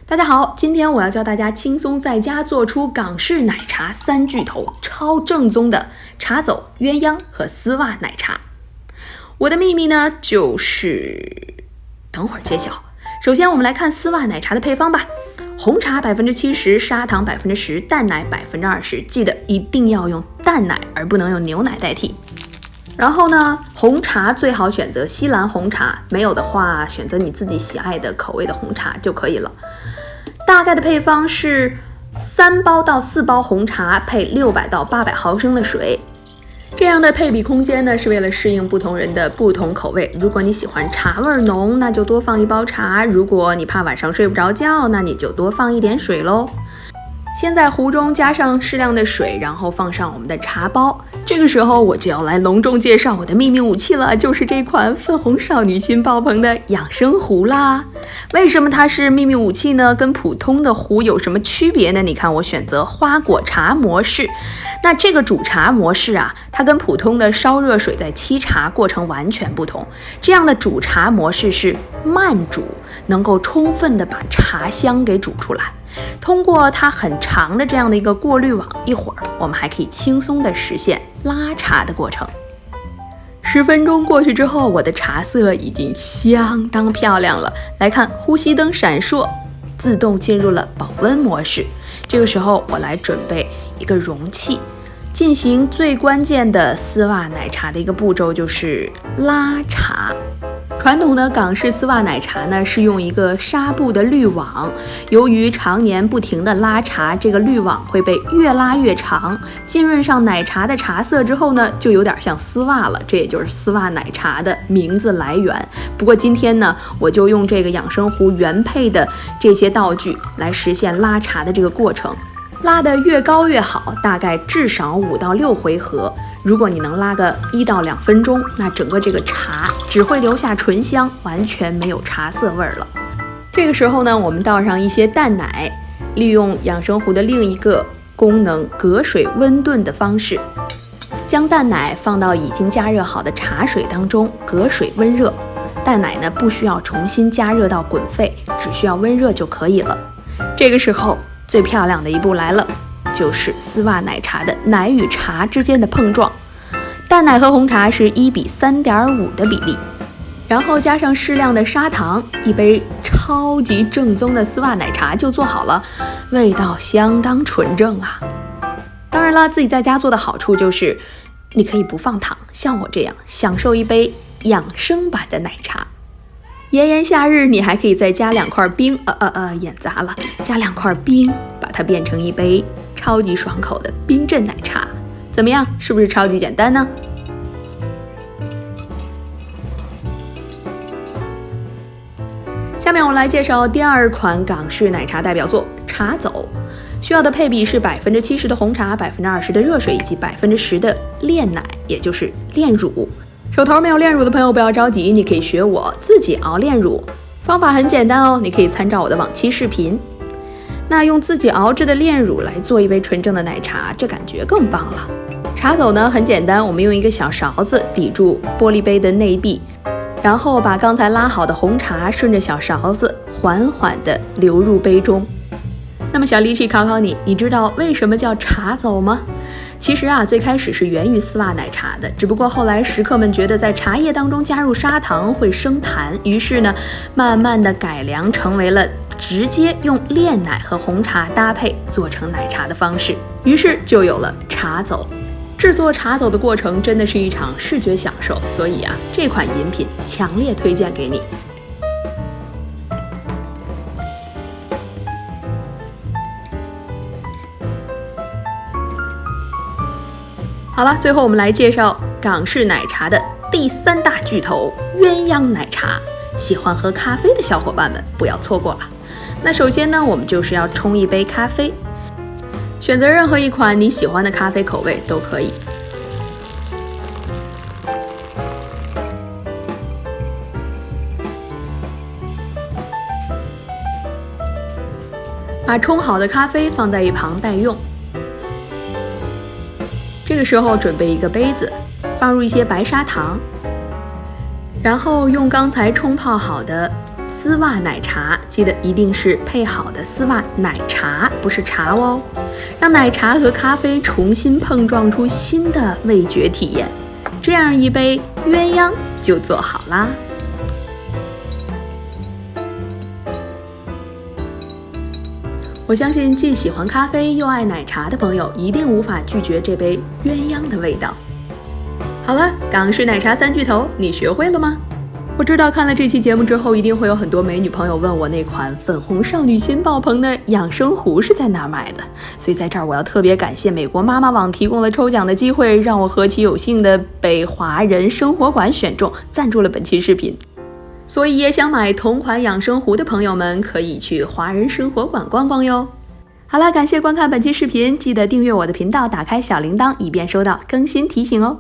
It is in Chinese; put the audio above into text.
大家好，今天我要教大家轻松在家做出港式奶茶三巨头，超正宗的茶走、鸳鸯和丝袜奶茶。我的秘密呢，就是等会儿揭晓。首先我们来看丝袜奶茶的配方吧。红茶 70%， 砂糖 10%， 淡奶 20%， 记得一定要用淡奶，而不能用牛奶代替。然后呢，红茶最好选择西兰红茶，没有的话选择你自己喜爱的口味的红茶就可以了。大概的配方是3包到4包红茶配600到800毫升的水。这样的配比空间呢，是为了适应不同人的不同口味。如果你喜欢茶味浓，那就多放1包茶；如果你怕晚上睡不着觉，那你就多放一点水咯。先在壶中加上适量的水，然后放上我们的茶包。这个时候我就要来隆重介绍我的秘密武器了，就是这款粉红少女心爆棚的养生壶啦。为什么它是秘密武器呢？跟普通的壶有什么区别呢？你看我选择花果茶模式。那这个煮茶模式啊，它跟普通的烧热水在沏茶过程完全不同。这样的煮茶模式是慢煮，能够充分的把茶香给煮出来。通过它很长的这样的一个过滤网，一会儿我们还可以轻松的实现拉茶的过程。10分钟过去之后，我的茶色已经相当漂亮了。来看呼吸灯闪烁，自动进入了保温模式。这个时候我来准备一个容器，进行最关键的丝袜奶茶的一个步骤，就是拉茶。传统的港式丝袜奶茶呢，是用一个纱布的滤网，由于常年不停的拉茶，这个滤网会被越拉越长，浸润上奶茶的茶色之后呢，就有点像丝袜了，这也就是丝袜奶茶的名字来源。不过今天呢，我就用这个养生壶原配的这些道具来实现拉茶的这个过程。拉得越高越好，大概至少5到6回合。如果你能拉个1到2分钟，那整个这个茶只会留下醇香，完全没有茶色味了。这个时候呢，我们倒上一些淡奶，利用养生壶的另一个功能隔水温炖的方式，将淡奶放到已经加热好的茶水当中，隔水温热。淡奶呢，不需要重新加热到滚沸，只需要温热就可以了。这个时候最漂亮的一步来了，就是丝袜奶茶的奶与茶之间的碰撞。淡奶和红茶是1比3.5的比例，然后加上适量的砂糖，一杯超级正宗的丝袜奶茶就做好了，味道相当纯正啊。当然了，自己在家做的好处就是你可以不放糖，像我这样享受一杯养生版的奶茶。炎炎夏日，你还可以再加2块冰，眼砸了，加2块冰，把它变成一杯超级爽口的冰镇奶茶，怎么样？是不是超级简单呢？下面我来介绍第2款港式奶茶代表作茶走。需要的配比是 70% 的红茶， 20% 的热水以及 10% 的炼奶，也就是炼乳。手头没有炼乳的朋友不要着急，你可以学我自己熬炼乳，方法很简单哦，你可以参照我的往期视频。那用自己熬制的炼乳来做一杯纯正的奶茶，这感觉更棒了。茶走呢很简单，我们用一个小勺子抵住玻璃杯的内壁，然后把刚才拉好的红茶顺着小勺子缓缓地流入杯中。那么小力气考考你，你知道为什么叫茶走吗？其实啊，最开始是源于丝袜奶茶的，只不过后来食客们觉得在茶叶当中加入砂糖会生痰，于是呢，慢慢的改良成为了直接用炼奶和红茶搭配做成奶茶的方式，于是就有了茶走。制作茶走的过程真的是一场视觉享受，所以啊，这款饮品强烈推荐给你。好了，最后我们来介绍港式奶茶的第3大巨头鸳鸯奶茶。喜欢喝咖啡的小伙伴们不要错过了。那首先呢，我们就是要冲一杯咖啡，选择任何一款你喜欢的咖啡口味都可以。把冲好的咖啡放在一旁待用。这个时候准备一个杯子，放入一些白砂糖，然后用刚才冲泡好的丝袜奶茶，记得一定是配好的丝袜奶茶，不是茶哦，让奶茶和咖啡重新碰撞出新的味觉体验，这样一杯鸳鸯就做好啦。我相信既喜欢咖啡又爱奶茶的朋友一定无法拒绝这杯鸳鸯的味道。好了，港式奶茶三巨头你学会了吗？我知道看了这期节目之后，一定会有很多美女朋友问我那款粉红少女心爆棚的养生壶是在哪买的，所以在这儿我要特别感谢美国妈妈网提供了抽奖的机会，让我何其有幸的被华人生活馆选中，赞助了本期视频。所以也想买同款养生壶的朋友们可以去华人生活馆逛逛哟。好了，感谢观看本期视频，记得订阅我的频道，打开小铃铛，以便收到更新提醒哦。